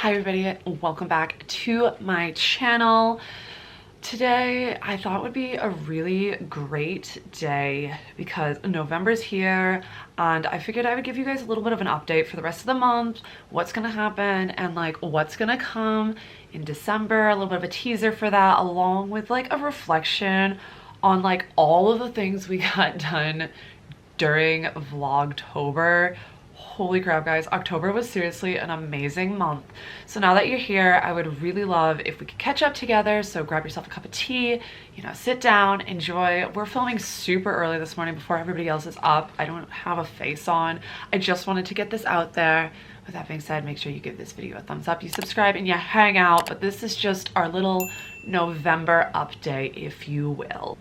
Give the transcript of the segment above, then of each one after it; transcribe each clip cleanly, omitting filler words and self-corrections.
Hi everybody, welcome back to my channel. Today I thought would be a really great day because November's here and I figured I would give you guys a little bit of an update for the rest of the month, what's gonna happen and like what's gonna come in December, a little bit of a teaser for that, along with like a reflection on like all of the things we got done during Vlogtober. Holy crap guys, October was seriously an amazing month. So now that you're here, I would really love if we could catch up together. So grab yourself a cup of tea, you know, sit down, enjoy. We're filming super early this morning before everybody else is up. I don't have a face on. I just wanted to get this out there. With that being said, make sure you give this video a thumbs up, you subscribe, and you hang out. But this is just our little November update, if you will.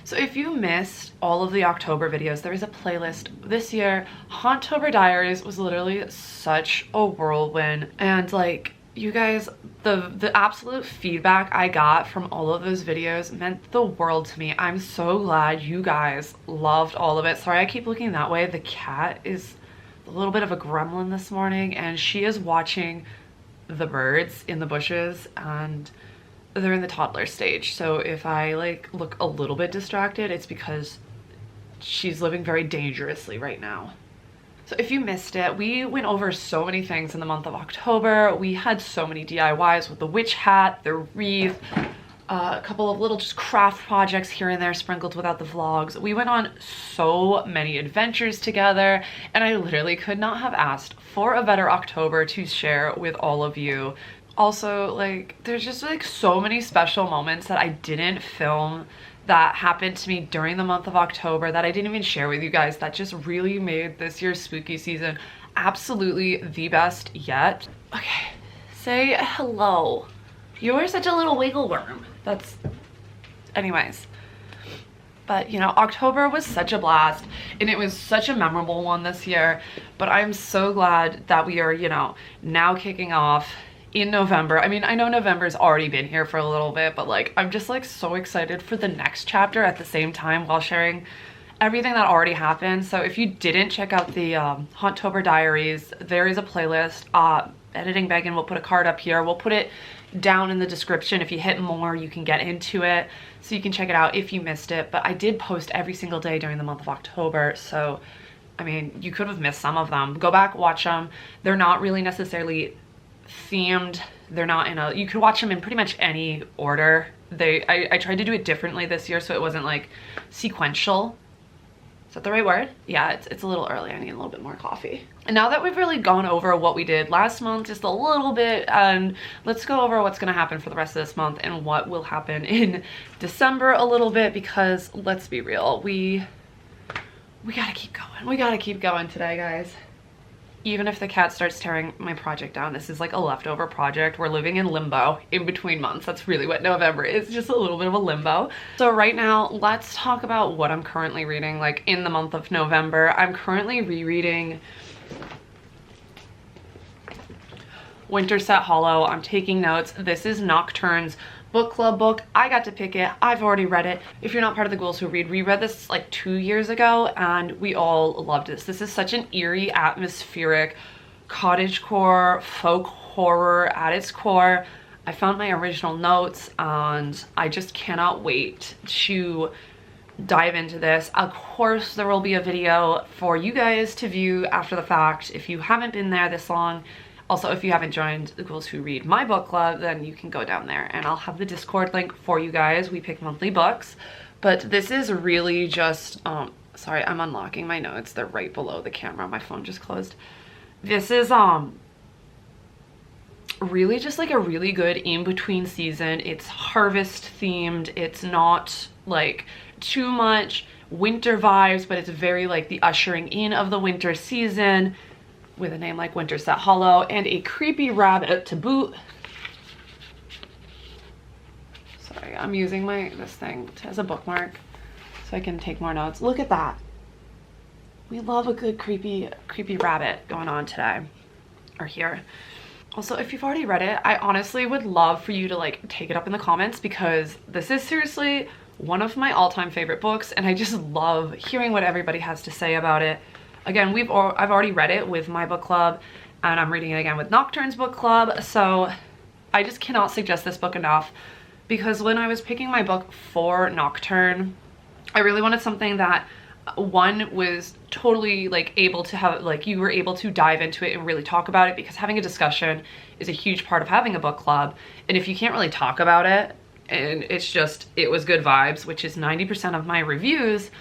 So if you missed all of the October videos, there is a playlist this year. Hauntober Diaries was literally such a whirlwind, and like you guys, the absolute feedback I got from all of those videos meant the world to me. I'm so glad you guys loved all of it. Sorry I keep looking that way. The cat is a little bit of a gremlin this morning and she is watching the birds in the bushes and they're in the toddler stage, so if I like look a little bit distracted, it's because she's living very dangerously right now. So if you missed it, we went over so many things in the month of October. We had so many DIYs with the witch hat, the wreath, a couple of little just craft projects here and there sprinkled without the vlogs. We went on so many adventures together and I literally could not have asked for a better October to share with all of you. Also, like, there's just like so many special moments that I didn't film that happened to me during the month of October that I didn't even share with you guys that just really made this year's spooky season absolutely the best yet. Okay, say hello. You are such a little wiggle worm. That's, anyways. But you know, October was such a blast and it was such a memorable one this year, but I'm so glad that we are, you know, now kicking off in November. I mean, I know November's already been here for a little bit, but like I'm just like so excited for the next chapter at the same time while sharing everything that already happened. So if you didn't check out the Hauntober Diaries, there is a playlist. Editing Megan will put a card up here. We'll put it down in the description. If you hit more, you can get into it, so you can check it out if you missed it. But I did post every single day during the month of October, so I mean, you could have missed some of them. Go back, watch them. They're not really necessarily themed. They're not in a, you could watch them in pretty much any order. I tried to do it differently this year so it wasn't like sequential. Is that the right word? Yeah, it's a little early. I need a little bit more coffee. And now that we've really gone over what we did last month just a little bit, and let's go over what's gonna happen for the rest of this month and what will happen in December a little bit, because let's be real, we gotta keep going. We gotta keep going today, guys. Even if the cat starts tearing my project down, this is like a leftover project. We're living in limbo in between months. That's really what November is, just a little bit of a limbo. So right now, let's talk about what I'm currently reading. Like in the month of November, I'm currently rereading Winterset Hollow. I'm taking notes. This is Nocturne's book club book. I got to pick it. I've already read it. If you're not part of the Ghouls Who Read, we read this like 2 years ago and we all loved this. This is such an eerie, atmospheric, cottagecore, folk horror at its core. I found my original notes and I just cannot wait to dive into this. Of course, there will be a video for you guys to view after the fact if you haven't been there this long. Also, if you haven't joined the Ghouls Who Read my book club, then you can go down there and I'll have the Discord link for you guys. We pick monthly books, but this is really just, sorry, I'm unlocking my notes. They're right below the camera. My phone just closed. This is really just like a really good in-between season. It's harvest themed. It's not like too much winter vibes, but it's very like the ushering in of the winter season, with a name like Winterset Hollow and a creepy rabbit to boot. Sorry, I'm using this thing as a bookmark so I can take more notes. Look at that. We love a good creepy rabbit going on today, or here. Also, if you've already read it, I honestly would love for you to like take it up in the comments, because this is seriously one of my all-time favorite books and I just love hearing what everybody has to say about it. Again, I've already read it with my book club and I'm reading it again with Nocturne's book club. So I just cannot suggest this book enough, because when I was picking my book for Nocturne, I really wanted something that one was totally like able to have, like you were able to dive into it and really talk about it, because having a discussion is a huge part of having a book club. And if you can't really talk about it and it's just, it was good vibes, which is 90% of my reviews,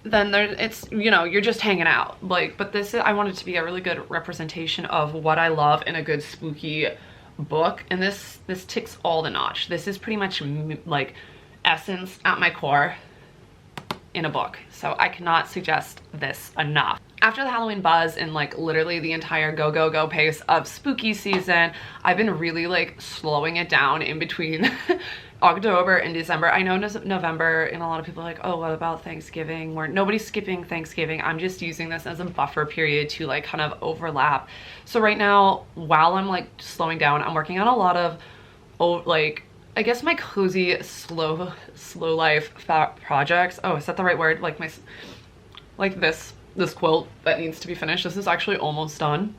then it's, you know, you're just hanging out. Like, but this, I want it to be a really good representation of what I love in a good spooky book. And this ticks all the notch. This is pretty much like essence at my core in a book. So I cannot suggest this enough. After the Halloween buzz and like literally the entire go go go pace of spooky season, I've been really like slowing it down in between October and December. I know November, and a lot of people are like, oh, what about Thanksgiving? Nobody's skipping Thanksgiving. I'm just using this as a buffer period to like kind of overlap. So right now, while I'm like slowing down, I'm working on a lot of like, I guess my cozy slow life projects. Oh, is that the right word? Like this quilt that needs to be finished. This is actually almost done.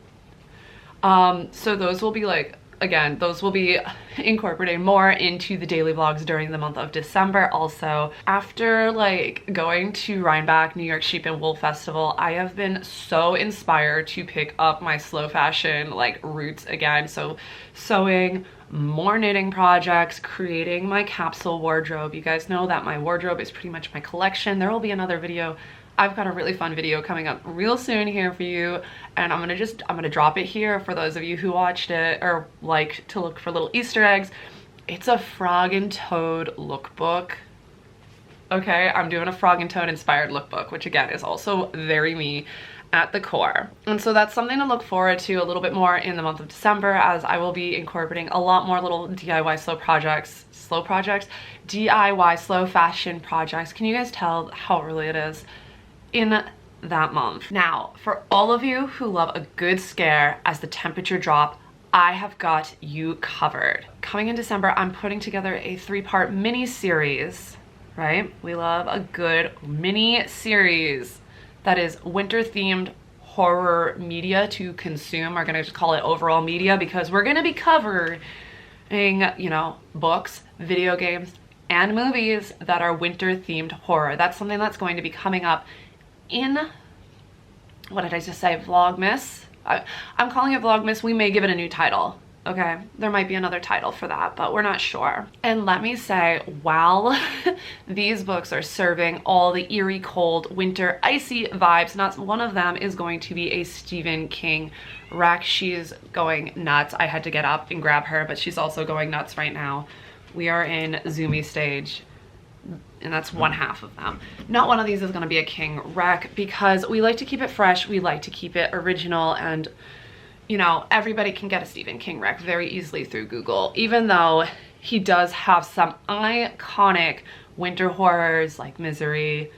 So those will be like, again, those will be incorporated more into the daily vlogs during the month of December. Also, after like going to Rhinebeck, New York Sheep and Wool Festival, I have been so inspired to pick up my slow fashion like roots again. So sewing, more knitting projects, creating my capsule wardrobe. You guys know that my wardrobe is pretty much my collection. There will be another video. I've got a really fun video coming up real soon here for you, and I'm gonna drop it here for those of you who watched it or like to look for little Easter eggs. It's a Frog and Toad lookbook. Okay, I'm doing a Frog and Toad inspired lookbook, which again is also very me at the core. And so that's something to look forward to a little bit more in the month of December, as I will be incorporating a lot more little DIY DIY slow fashion projects. Can you guys tell how early it is in that month? Now, for all of you who love a good scare as the temperature drop, I have got you covered. Coming in December, I'm putting together a 3-part mini series, right? We love a good mini series that is winter themed horror media to consume. We're gonna just call it overall media, because we're gonna be covering, you know, books, video games, and movies that are winter themed horror. That's something that's going to be coming up in, what did I just say, Vlogmas? I'm calling it Vlogmas. We may give it a new title, okay? There might be another title for that, but we're not sure. And let me say, while these books are serving all the eerie, cold, winter, icy vibes, not one of them is going to be a Stephen King rec. She's going nuts. I had to get up and grab her, but she's also going nuts right now. We are in zoomy stage, and that's one half of them. Not one of these is going to be a King rec, because we like to keep it fresh. We like to keep it original, and you know, everybody can get a Stephen King rec very easily through Google, even though he does have some iconic winter horrors like Misery,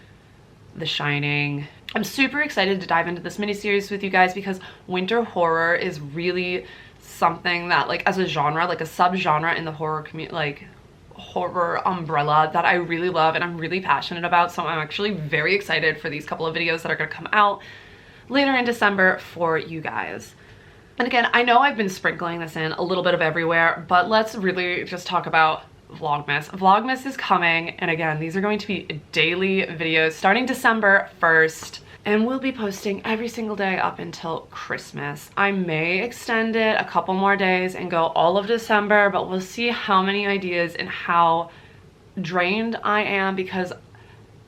The Shining. I'm super excited to dive into this miniseries with you guys, because winter horror is really something that, like, as a genre, like a sub-genre in the horror community, like horror umbrella, that I really love and I'm really passionate about. So I'm actually very excited for these couple of videos that are going to come out later in December for you guys. And again, I know I've been sprinkling this in a little bit of everywhere, but let's really just talk about Vlogmas. Vlogmas is coming, and again, these are going to be daily videos starting December 1st, and we'll be posting every single day up until Christmas. I may extend it a couple more days and go all of December, but we'll see how many ideas and how drained I am, because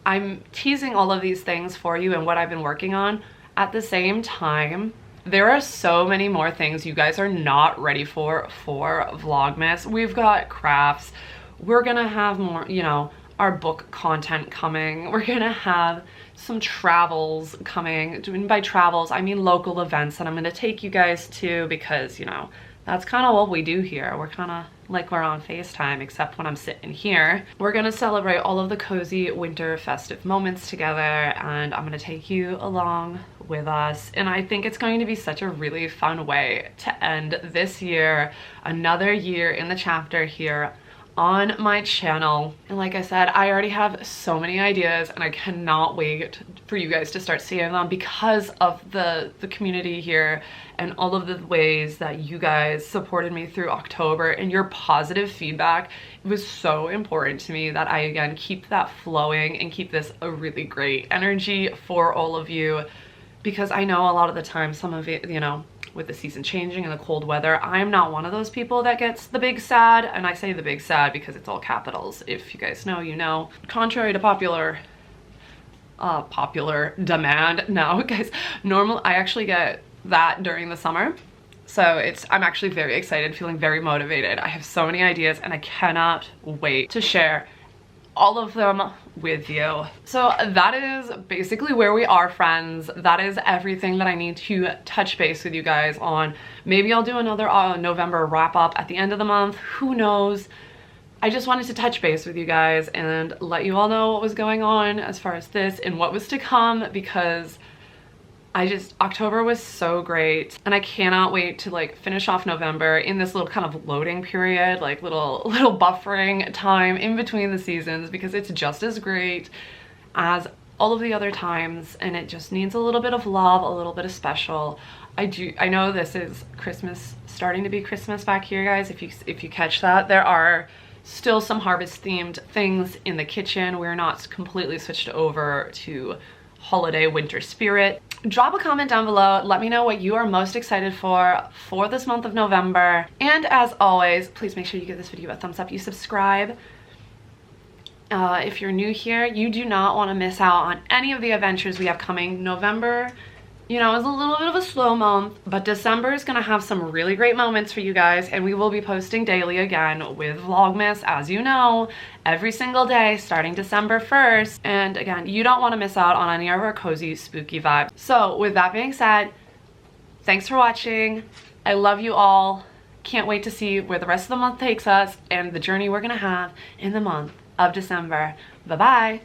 I'm teasing all of these things for you and what I've been working on. At the same time, there are so many more things you guys are not ready for Vlogmas. We've got crafts. We're gonna have more, you know, our book content coming. We're gonna have some travels coming. And by travels, I mean local events that I'm gonna take you guys to, because, you know, that's kind of what we do here. We're kind of like we're on FaceTime, except when I'm sitting here. We're gonna celebrate all of the cozy winter festive moments together, and I'm gonna take you along with us. And I think it's going to be such a really fun way to end this year, another year in the chapter here on my channel. And like I said, I already have so many ideas and I cannot wait for you guys to start seeing them because of the community here and all of the ways that you guys supported me through October and your positive feedback. It was so important to me that I again keep that flowing and keep this a really great energy for all of you, because I know a lot of the time some of it, you know, with the season changing and the cold weather, I'm not one of those people that gets the big sad, and I say the big sad because it's all capitals. If you guys know, you know. Contrary to popular demand now, guys, I actually get that during the summer. So I'm actually very excited, feeling very motivated. I have so many ideas and I cannot wait to share all of them with you. So that is basically where we are, friends. That is everything that I need to touch base with you guys on. Maybe I'll do another November wrap up at the end of the month, who knows. I just wanted to touch base with you guys and let you all know what was going on as far as this and what was to come, because October was so great and I cannot wait to like finish off November in this little kind of loading period, like little buffering time in between the seasons, because it's just as great as all of the other times and it just needs a little bit of love, a little bit of special. I know this is Christmas, starting to be Christmas back here, guys. If you catch that, there are still some harvest themed things in the kitchen. We're not completely switched over to holiday winter spirit. Drop a comment down below. Let me know what you are most excited for this month of November. And as always, please make sure you give this video a thumbs up. You subscribe. If you're new here, you do not want to miss out on any of the adventures we have coming. November, you know, is a little bit of a slow month, but December is going to have some really great moments for you guys, and we will be posting daily again with Vlogmas, as you know, every single day starting December 1st. And again, you don't want to miss out on any of our cozy, spooky vibes. So with that being said, thanks for watching. I love you all. Can't wait to see where the rest of the month takes us and the journey we're going to have in the month of December. Bye-bye.